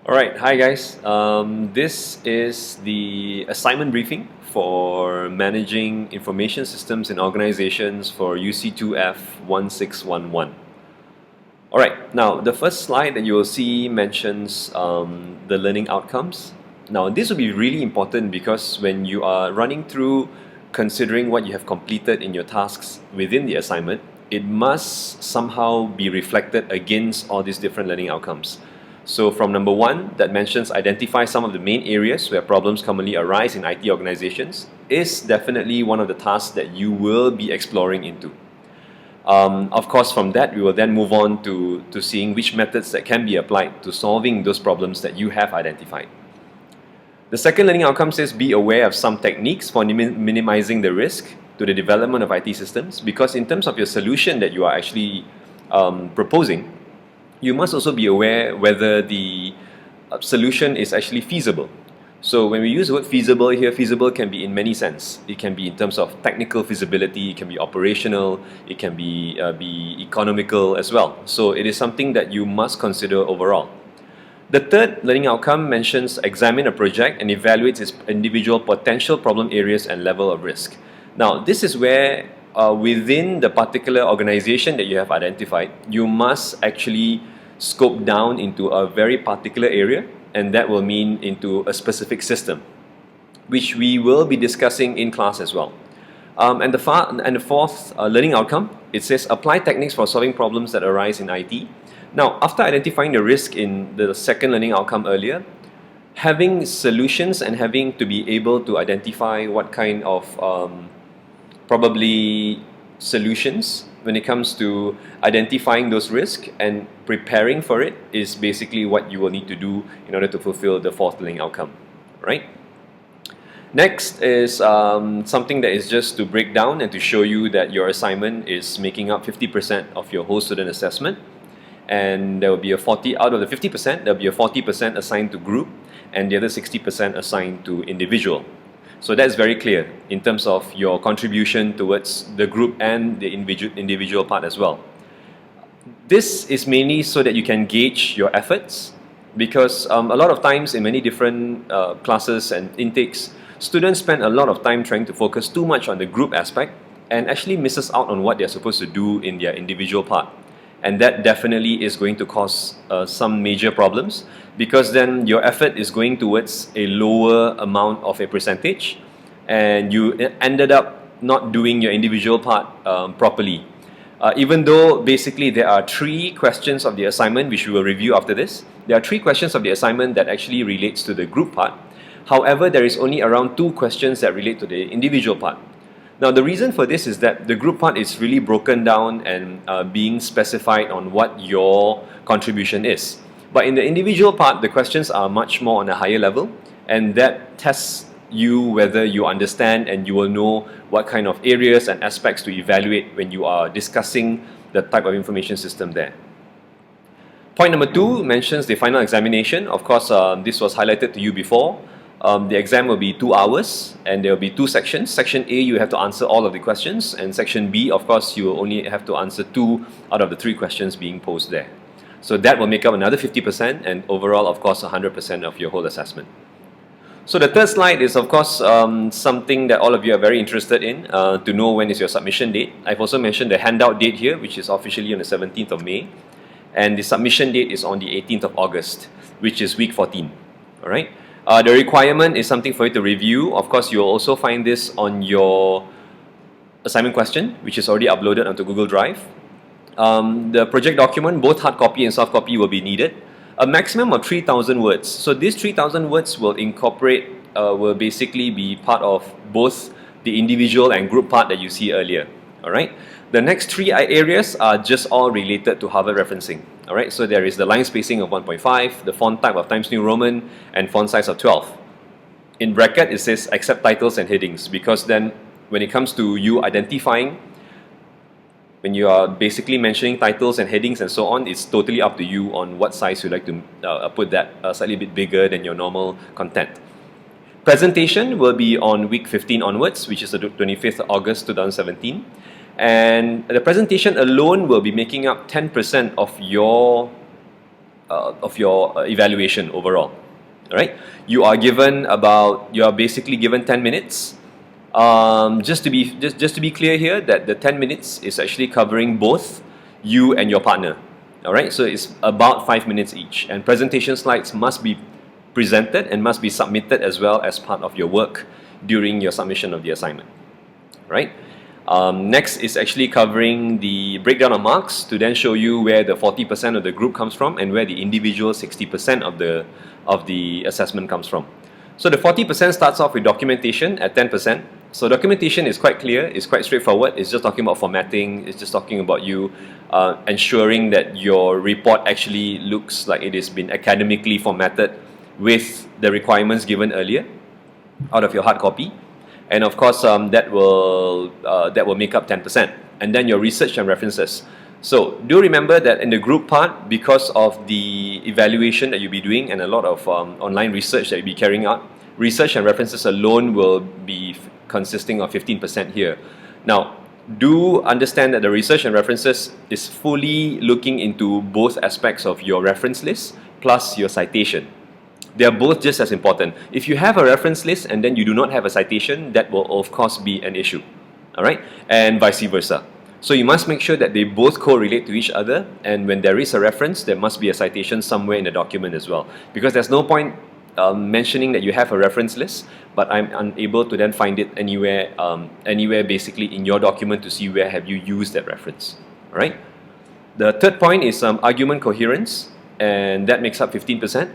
Alright, hi guys. This is the assignment briefing for managing information systems in organizations for UC2F 1611. Alright, now the first slide that you will see mentions the learning outcomes. Now this will be really important because when you are running through considering what you have completed in your tasks within the assignment, it must somehow be reflected against all these different learning outcomes. So from number 1 that mentions identify some of the main areas where problems commonly arise in IT organizations is definitely one of the tasks that you will be exploring into. Of course, from that we will then move on to seeing which methods that can be applied to solving those problems that you have identified. The second learning outcome says be aware of some techniques for minimizing the risk to the development of IT systems, because in terms of your solution that you are actually proposing, you must also be aware whether the solution is actually feasible. So when we use the word feasible here, feasible can be in many senses. It can be in terms of technical feasibility, it can be operational, it can be economical as well. So it is something that you must consider overall. The third learning outcome mentions examine a project and evaluates its individual potential problem areas and level of risk. Now this is where within the particular organization that you have identified, you must actually scope down into a very particular area, and that will mean into a specific system, which we will be discussing in class as well. And the fourth learning outcome, it says apply techniques for solving problems that arise in IT. Now, after identifying the risk in the second learning outcome earlier, having solutions and having to be able to identify what kind of probably solutions when it comes to identifying those risks and preparing for it is basically what you will need to do in order to fulfill the fourth learning outcome, right? Next is something that is just to break down and to show you that your assignment is making up 50% of your whole student assessment, and there will be a 40 out of the 50%, there will be a 40% assigned to group and the other 60% assigned to individual. So that's very clear in terms of your contribution towards the group and the individual part as well. This is mainly so that you can gauge your efforts, because a lot of times in many different classes and intakes, students spend a lot of time trying to focus too much on the group aspect and actually misses out on what they're supposed to do in their individual part. And that definitely is going to cause some major problems, because then your effort is going towards a lower amount of a percentage and you ended up not doing your individual part properly. Even though basically there are 3 questions of the assignment which we will review after this. There are 3 questions of the assignment that actually relates to the group part. However, there is only around 2 questions that relate to the individual part. Now the reason for this is that the group part is really broken down and being specified on what your contribution is. But in the individual part, the questions are much more on a higher level, and that tests you whether you understand, and you will know what kind of areas and aspects to evaluate when you are discussing the type of information system there. Point number 2 mentions the final examination. Of course, this was highlighted to you before. The exam will be 2 hours and there will be 2 sections. Section A, you have to answer all of the questions, and section B, of course, you will only have to answer 2 out of the 3 questions being posed there. So that will make up another 50%, and overall, of course, 100% of your whole assessment. So the third slide is, of course, something that all of you are very interested in, to know when is your submission date. I've also mentioned the handout date here, which is officially on the 17th of May, and the submission date is on the 18th of August, which is week 14. Alright? The requirement is something for you to review. Of course, you'll also find this on your assignment question, which is already uploaded onto Google Drive. The project document, both hard copy and soft copy, will be needed. A maximum of 3,000 words. So these 3,000 words will incorporate, will basically be part of both the individual and group part that you see earlier. Alright? The next 3 areas are just all related to Harvard referencing. Alright, so there is the line spacing of 1.5, the font type of Times New Roman, and font size of 12. In bracket it says except titles and headings, because then when it comes to you identifying, when you are basically mentioning titles and headings and so on, it's totally up to you on what size you like to put that slightly bit bigger than your normal content. Presentation will be on week 15 onwards, which is the 25th of August 2017. And the presentation alone will be making up 10% of your evaluation overall. All right, you are basically given 10 minutes. Just to be clear here, that the 10 minutes is actually covering both you and your partner. All right, so it's about 5 minutes each, and presentation slides must be presented and must be submitted as well as part of your work during your submission of the assignment. Right. Next is actually covering the breakdown of marks to then show you where the 40% of the group comes from and where the individual 60% of the assessment comes from. So the 40% starts off with documentation at 10%. So documentation is quite clear, it's quite straightforward. It's just talking about formatting, it's just talking about you ensuring that your report actually looks like it has been academically formatted with the requirements given earlier out of your hard copy. And of course, that will make up 10%. And then your research and references. So do remember that in the group part, because of the evaluation that you'll be doing and a lot of online research that you'll be carrying out, research and references alone will be consisting of 15% here. Now, do understand that the research and references is fully looking into both aspects of your reference list plus your citation. They are both just as important. If you have a reference list and then you do not have a citation, that will of course be an issue. All right, and vice versa. So you must make sure that they both correlate to each other, and when there is a reference, there must be a citation somewhere in the document as well. Because there's no point mentioning that you have a reference list, but I'm unable to then find it anywhere basically in your document to see where have you used that reference. All right. The third point is argument coherence, and that makes up 15%.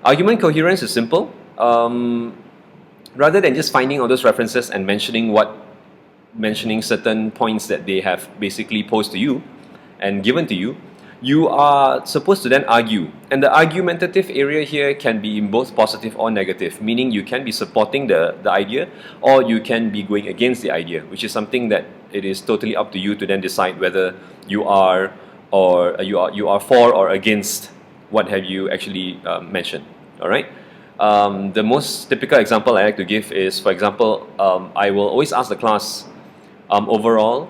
Argument coherence is simple. Rather than just finding all those references and mentioning certain points that they have basically posed to you and given to you, you are supposed to then argue. And the argumentative area here can be in both positive or negative, meaning you can be supporting the idea or you can be going against the idea, which is something that it is totally up to you to then decide whether you are for or against what have you actually mentioned. All right. The most typical example I like to give is, for example, I will always ask the class, overall,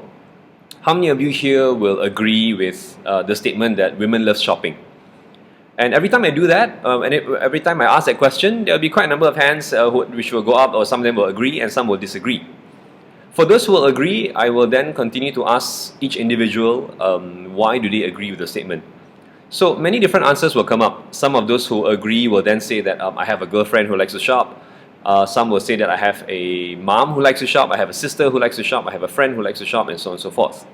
how many of you here will agree with the statement that women love shopping? And every time I do that, every time I ask that question, there will be quite a number of hands which will go up, or some of them will agree and some will disagree. For those who will agree, I will then continue to ask each individual why do they agree with the statement. So many different answers will come up. Some of those who agree will then say that I have a girlfriend who likes to shop. Some will say that I have a mom who likes to shop, I have a sister who likes to shop, I have a friend who likes to shop, and so on and so forth.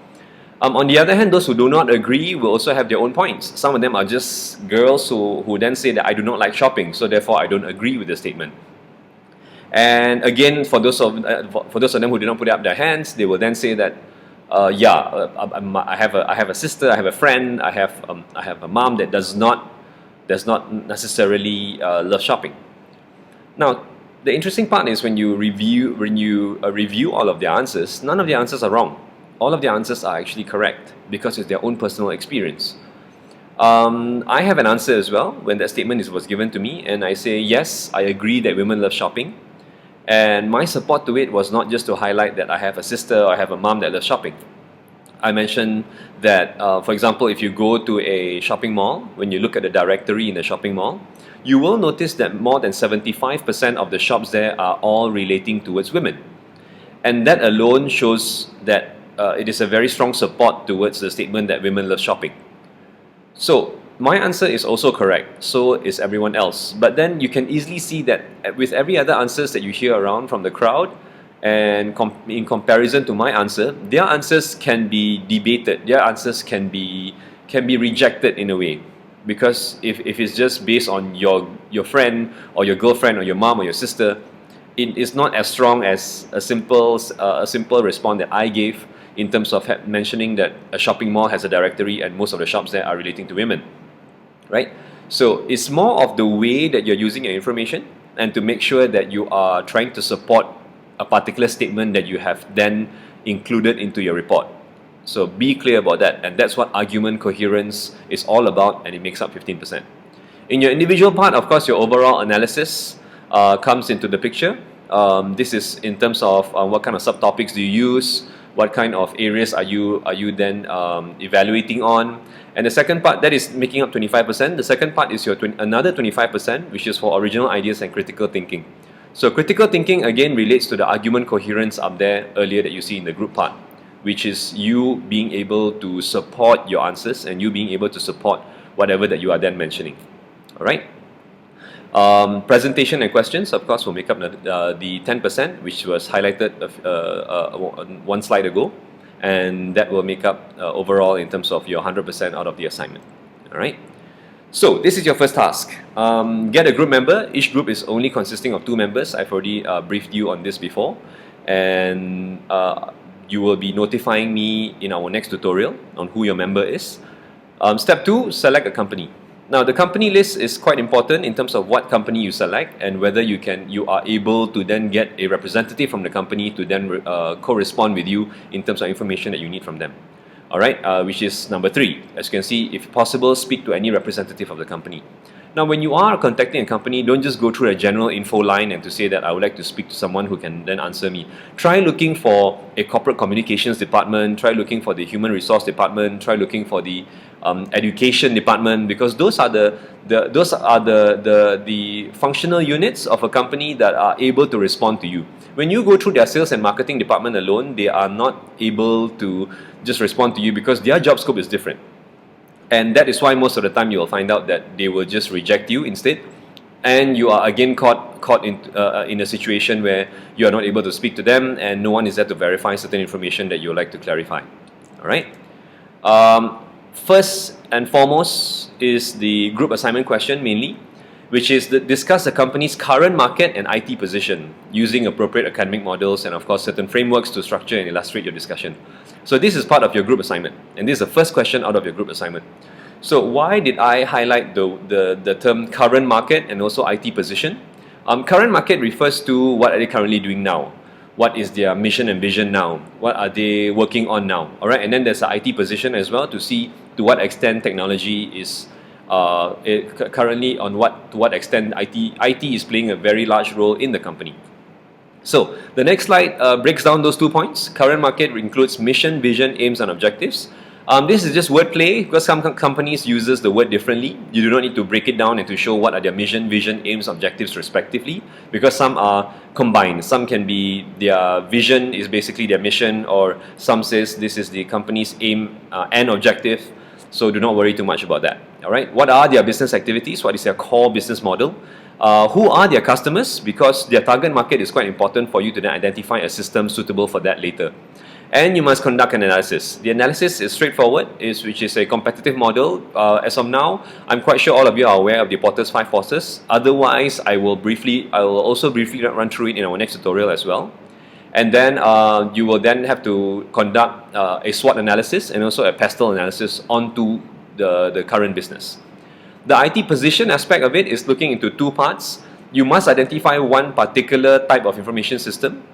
On the other hand, those who do not agree will also have their own points. Some of them are just girls who then say that I do not like shopping, so therefore I don't agree with the statement. And again, for those of them who do not put up their hands, they will then say that I have a sister, I have a friend, I have a mom that does not necessarily love shopping. Now, the interesting part is when you review all of their answers, none of the answers are wrong. All of the answers are actually correct because it's their own personal experience. I have an answer as well when that statement was given to me, and I say yes, I agree that women love shopping. And my support to it was not just to highlight that I have a sister or I have a mom that loves shopping. I mentioned that, for example, if you go to a shopping mall, when you look at the directory in the shopping mall, you will notice that more than 75% of the shops there are all relating towards women. And that alone shows that it is a very strong support towards the statement that women love shopping. So, my answer is also correct, so is everyone else. But then you can easily see that with every other answers that you hear around from the crowd, and in comparison to my answer, their answers can be debated, their answers can be rejected in a way. Because if it's just based on your friend or your girlfriend or your mom or your sister, it is not as strong as a simple response that I gave in terms of mentioning that a shopping mall has a directory and most of the shops there are relating to women. Right? So it's more of the way that you're using your information and to make sure that you are trying to support a particular statement that you have then included into your report. So be clear about that, and that's what argument coherence is all about, and it makes up 15%. In your individual part, of course, your overall analysis comes into the picture. This is in terms of what kind of subtopics do you use, what kind of areas are you then evaluating on. And the second part, that is making up 25%. The second part is your another 25%, which is for original ideas and critical thinking. So critical thinking again relates to the argument coherence up there earlier that you see in the group part, which is you being able to support your answers and you being able to support whatever that you are then mentioning. All right. Presentation and questions, of course, will make up the 10%, which was highlighted one slide ago, and that will make up overall in terms of your 100% out of the assignment. All right. So this is your first task. Get a group member. Each group is only consisting of 2 members. I've already briefed you on this before, and you will be notifying me in our next tutorial on who your member is. Step 2, select a company. Now the company list is quite important in terms of what company you select and whether you are able to then get a representative from the company to then correspond with you in terms of information that you need from them. Alright, which is number 3. As you can see, if possible, speak to any representative of the company. Now when you are contacting a company, don't just go through a general info line and to say that I would like to speak to someone who can then answer me. Try looking for a corporate communications department, try looking for the human resource department, try looking for the education department, because those are the functional units of a company that are able to respond to you. When you go through their sales and marketing department alone, they are not able to just respond to you because their job scope is different. And that is why most of the time you will find out that they will just reject you instead, and you are again caught in a situation where you are not able to speak to them and no one is there to verify certain information that you would like to clarify. Alright? First and foremost is the group assignment question mainly, which is discuss the company's current market and IT position using appropriate academic models and of course certain frameworks to structure and illustrate your discussion. So this is part of your group assignment, and this is the first question out of your group assignment. So why did I highlight the term current market and also IT position? Current market refers to what are they currently doing now. What is their mission and vision now? What are they working on now? Alright, and then there's an IT position as well to see to what extent technology is currently to what extent IT is playing a very large role in the company. So the next slide breaks down those 2 points. Current market includes mission, vision, aims and objectives. This is just wordplay because some companies uses the word differently. You do not need to break it down and to show what are their mission, vision, aims, objectives respectively, because some are combined. Some can be their vision is basically their mission, or some says this is the company's aim and objective. So do not worry too much about that. Alright, what are their business activities? What is their core business model? Who are their customers? Because their target market is quite important for you to then identify a system suitable for that later. And you must conduct an analysis. The analysis is straightforward, which is a competitive model. As of now, I'm quite sure all of you are aware of the Porter's 5 forces. Otherwise, I will also briefly run through it in our next tutorial as well. And then you will then have to conduct a SWOT analysis and also a PESTEL analysis onto the current business. The IT position aspect of it is looking into 2 parts. You must identify one particular type of information system.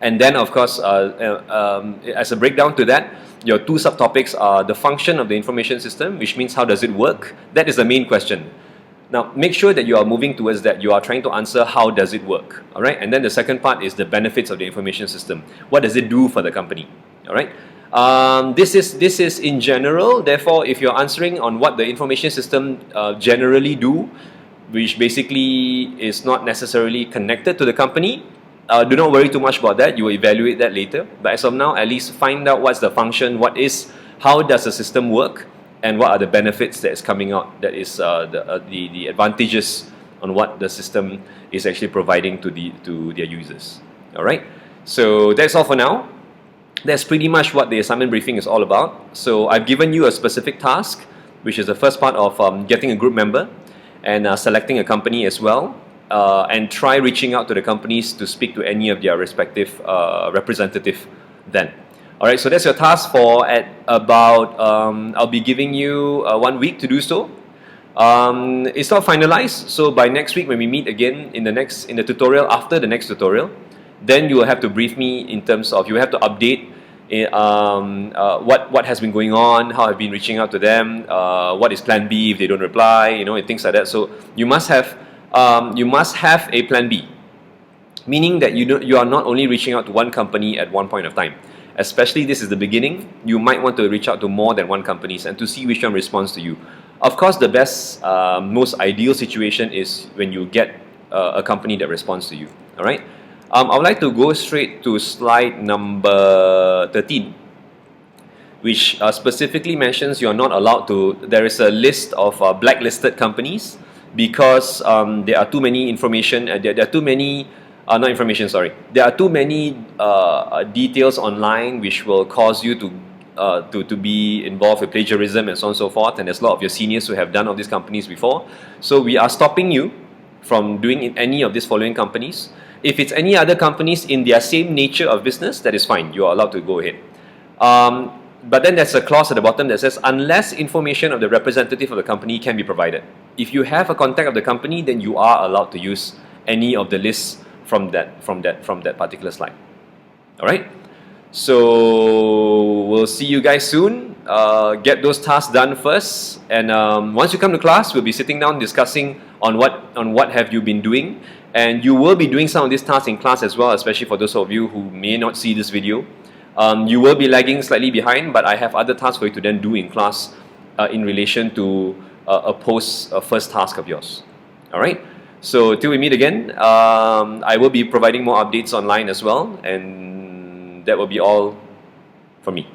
And then, of course, as a breakdown to that, your 2 subtopics are the function of the information system, which means how does it work. That is the main question. Now, make sure that you are moving towards that. You are trying to answer how does it work. All right? And then the second part is the benefits of the information system. What does it do for the company? All right? This is in general. Therefore, if you're answering on what the information system generally do, which basically is not necessarily connected to the company, do not worry too much about that. You will evaluate that later. But as of now, at least find out what's the function, how does the system work, and what are the benefits that is coming out. That is the advantages on what the system is actually providing to their users. All right. So that's all for now. That's pretty much what the assignment briefing is all about. So I've given you a specific task, which is the first part of getting a group member and selecting a company as well. And try reaching out to the companies to speak to any of their respective representative then. Alright, so that's your task for at about, I'll be giving you 1 week to do so. It's not finalized, so by next week when we meet again in the tutorial, after the next tutorial, then you will have to brief me in terms of, you have to update what has been going on, how I've been reaching out to them, what is plan B if they don't reply, and things like that. So you must have a plan B, meaning that you are not only reaching out to one company at one point of time. especially this is the beginning, you might want to reach out to more than one companies and to see which one responds to you. Of course, the best, most ideal situation is when you get a company that responds to you. All right. I would like to go straight to slide number 13, which specifically mentions you're not allowed to. There is a list of blacklisted companies because there are too many information. There are too many. Not information. Sorry. There are too many details online which will cause you to be involved with plagiarism and so on and so forth. And there's a lot of your seniors who have done all these companies before. So we are stopping you from doing any of these following companies. If it's any other companies in their same nature of business, that is fine. You are allowed to go ahead. But then there's a clause at the bottom that says, unless information of the representative of the company can be provided. If you have a contact of the company, then you are allowed to use any of the lists from that particular slide. All right. So we'll see you guys soon. Get those tasks done first, and once you come to class, we'll be sitting down discussing on what have you been doing, and you will be doing some of these tasks in class as well, especially for those of you who may not see this video. You will be lagging slightly behind, but I have other tasks for you to then do in class in relation to a first task of yours. All right. So till we meet again, I will be providing more updates online as well, and that will be all from me.